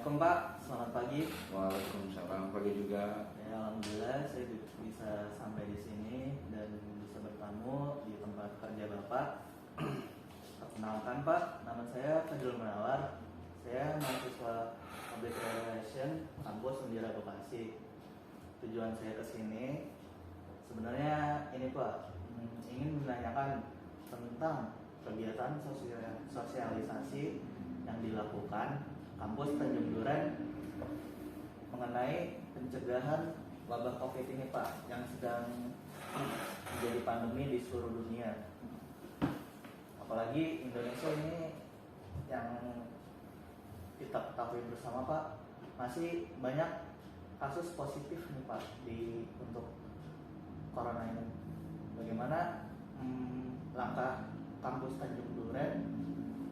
Assalamualaikum Pak, selamat pagi. Waalaikumsalam, pagi juga. Ya, alhamdulillah saya bisa sampai di sini dan bisa bertamu di tempat kerja Bapak. Perkenalkan Pak, nama saya Fadil Munawar. Saya mahasiswa Public Relation kampus Undira Bekasi. Tujuan saya ke sini sebenarnya ini Pak, ingin menanyakan tentang kegiatan sosialisasi yang dilakukan kampus Tanjung Duren mengenai pencegahan wabah COVID ini Pak, yang sedang menjadi pandemi di seluruh dunia. Apalagi Indonesia ini yang kita ketahui bersama Pak, masih banyak kasus positif nih Pak untuk corona ini. Bagaimana langkah kampus Tanjung Duren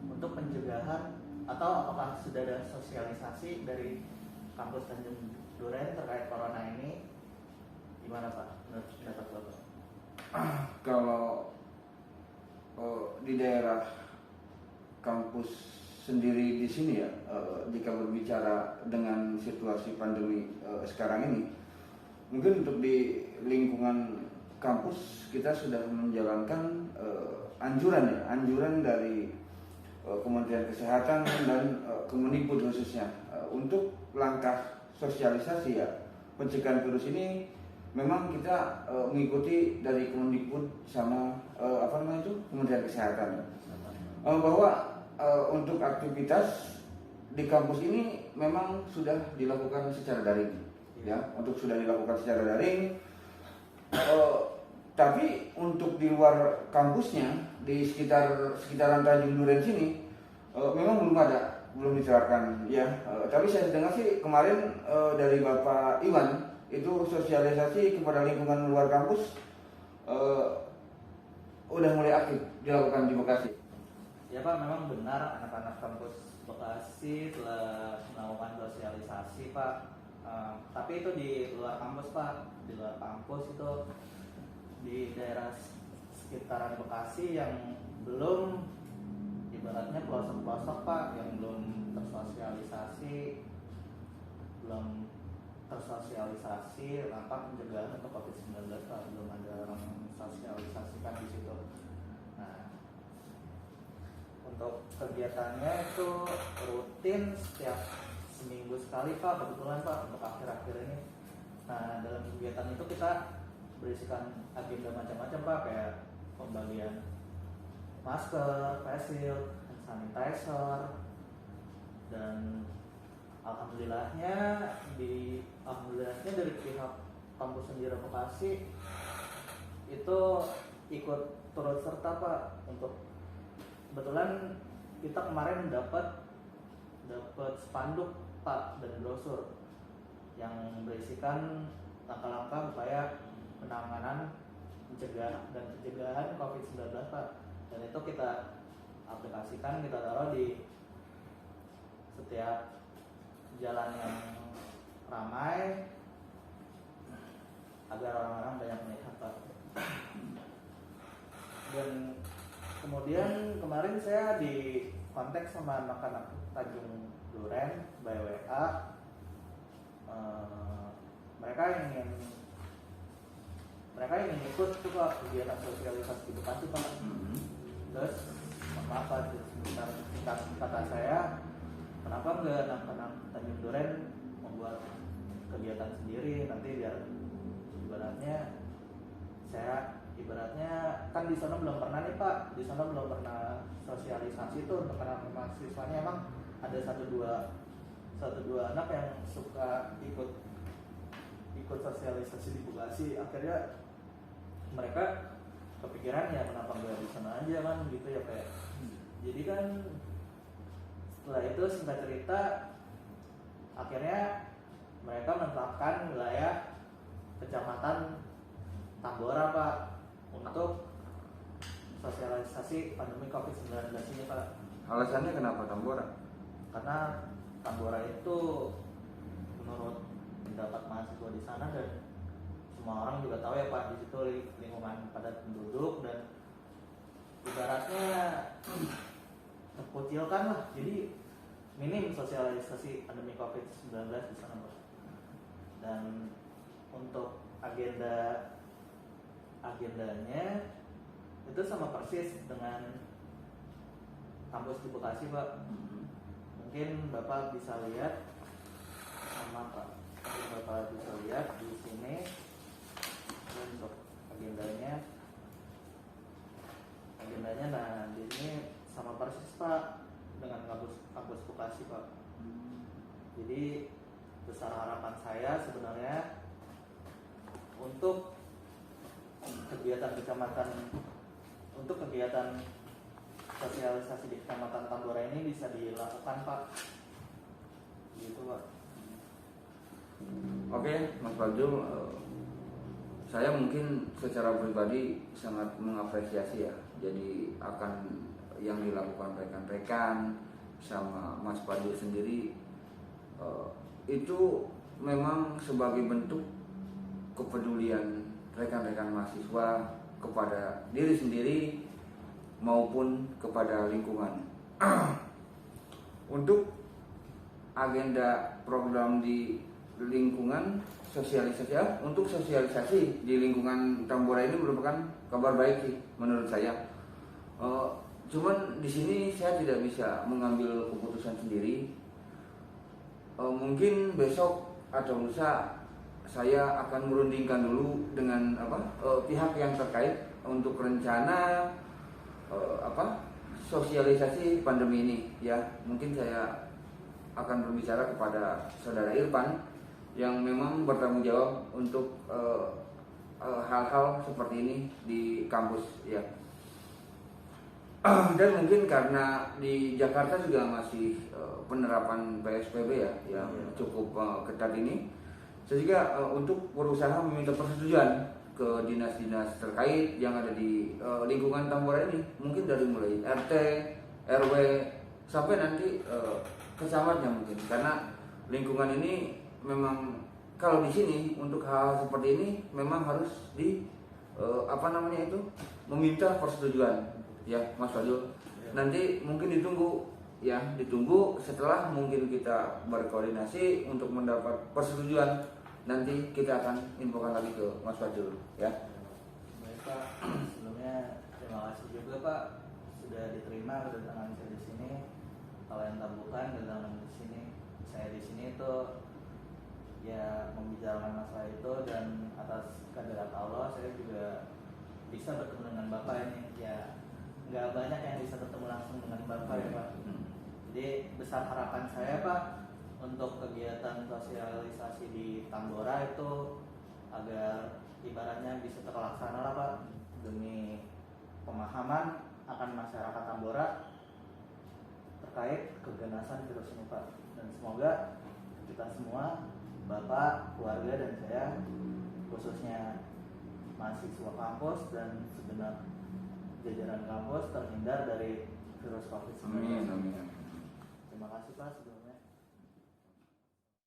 untuk pencegahan, atau apakah sudah ada sosialisasi dari kampus Tanjung Duren terkait corona ini? Gimana Pak menurut pendapat Bapak? Kalau di daerah kampus sendiri di sini ya, jika berbicara dengan situasi pandemi sekarang ini, mungkin untuk di lingkungan kampus kita sudah menjalankan anjuran dari Kementerian Kesehatan dan Kemendikbud khususnya untuk langkah sosialisasi ya pencegahan virus ini. Memang kita mengikuti dari Kemendikbud sama Kementerian Kesehatan bahwa untuk aktivitas di kampus ini memang sudah dilakukan secara daring ya, sudah dilakukan secara daring. Tapi untuk di luar kampusnya, di sekitaran Tanjung Duren sini, memang belum diterapkan ya. Tapi saya dengar sih kemarin dari Bapak Iwan itu sosialisasi kepada lingkungan luar kampus udah mulai aktif dilakukan di Bekasi. Ya Pak, memang benar anak-anak kampus Bekasi telah melakukan sosialisasi Pak. Tapi itu di luar kampus Pak, di luar kampus itu di daerah sekitaran Bekasi yang belum, ibaratnya pelosok-pelosok Pak, yang belum tersosialisasi langkah pencegahan untuk COVID-19 Pak, belum ada orang sosialisasikan di situ. Nah, untuk kegiatannya itu rutin setiap seminggu sekali Pak, kebetulan Pak untuk akhir-akhir ini. Nah, dalam kegiatan itu kita berisikan agenda macam-macam Pak, kayak pembagian masker, face shield, sanitizer, dan alhamdulillahnya dari pihak kampus Undira Bekasi itu ikut turut serta Pak. Untuk kebetulan kita kemarin dapat spanduk Pak dan brosur yang berisikan langkah-langkah upaya penanganan pencegahan COVID-19 Pak, dan itu kita aplikasikan, kita taruh di setiap jalan yang ramai agar orang-orang banyak melihat Pak. Dan kemudian kemarin saya di kontak sama anak-anak Tanjung Duren by WA. Mereka ingin ikut tuh Pak kegiatan sosialisasi di Bekasi Pak. Terus apa singkat kata saya, kenapa enggak anak-anak Tanjung Duren membuat kegiatan sendiri, nanti biar ibaratnya kan di sana belum pernah nih Pak, di sana belum pernah sosialisasi tuh untuk anak mahasiswanya. Emang ada satu dua anak yang suka ikut sosialisasi di Bekasi. Akhirnya mereka kepikiran, ya kenapa nggak di sana aja kan gitu ya Pak. Jadi kan setelah itu singkat cerita, akhirnya mereka menetapkan wilayah Kecamatan Tambora Pak untuk sosialisasi pandemi COVID-19 ini Pak. Alasannya kenapa Tambora? Karena Tambora itu menurut pendapat mahasiswa di sana, dan semua orang juga tahu ya Pak, di situ lingkungan padat penduduk dan ibaratnya terkucilkan lah, jadi minim sosialisasi pandemi COVID-19 di sana Pak. Dan untuk agendanya itu sama persis dengan kampus di Bekasi Pak. Mungkin Bapak bisa lihat sama Pak. Mungkin Bapak bisa lihat di sini untuk agendanya. Nah di sini sama persis Pak dengan kampus Bekasi Pak. Jadi besar harapan saya sebenarnya untuk kegiatan sosialisasi di Kecamatan Tambora ini bisa dilakukan Pak. Gitu Pak. Oke, Mas Fajrul, saya mungkin secara pribadi sangat mengapresiasi ya. Jadi akan yang dilakukan rekan-rekan sama Mas Fajrul sendiri itu memang sebagai bentuk kepedulian rekan-rekan mahasiswa kepada diri sendiri maupun kepada lingkungan. Untuk agenda program di lingkungan sosialisasi, untuk sosialisasi di lingkungan Tambora ini merupakan kabar baik sih menurut saya. Cuman di sini saya tidak bisa mengambil keputusan sendiri. Mungkin besok atau lusa saya akan merundingkan dulu dengan pihak yang terkait untuk rencana sosialisasi pandemi ini ya. Mungkin saya akan berbicara kepada saudara Irfan yang memang bertanggung jawab untuk hal-hal seperti ini di kampus ya. Dan mungkin karena di Jakarta juga masih penerapan PSBB ya yang cukup ketat ini, sehingga untuk berusaha meminta persetujuan ke dinas-dinas terkait yang ada di lingkungan Tambora ini, mungkin dari mulai RT, RW sampai nanti ke camatnya mungkin, karena lingkungan ini memang kalau di sini untuk hal seperti ini memang harus meminta persetujuan ya Mas Fajrul. Nanti mungkin ditunggu setelah mungkin kita berkoordinasi untuk mendapat persetujuan, nanti kita akan infokan lagi ke Mas Fajrul ya. Baik Pak, sebelumnya terima kasih juga Pak sudah diterima kedatangan saya di sini. Kalau yang tak bukan kedatangan di sini, saya di sini itu ya membicarakan masalah itu, dan atas kehendak Allah saya juga bisa bertemu dengan Bapak ini ya. Nggak banyak yang bisa bertemu langsung dengan Bapak ya Pak. Jadi besar harapan saya Pak untuk kegiatan sosialisasi di Tambora itu agar ibaratnya bisa terlaksana lah Pak, demi pemahaman akan masyarakat Tambora terkait keganasan virus ini Pak. Dan semoga kita semua, Bapak, keluarga, dan saya khususnya mahasiswa kampus dan segenap jajaran kampus terhindar dari virus COVID-19. Amin. Terima kasih Pak.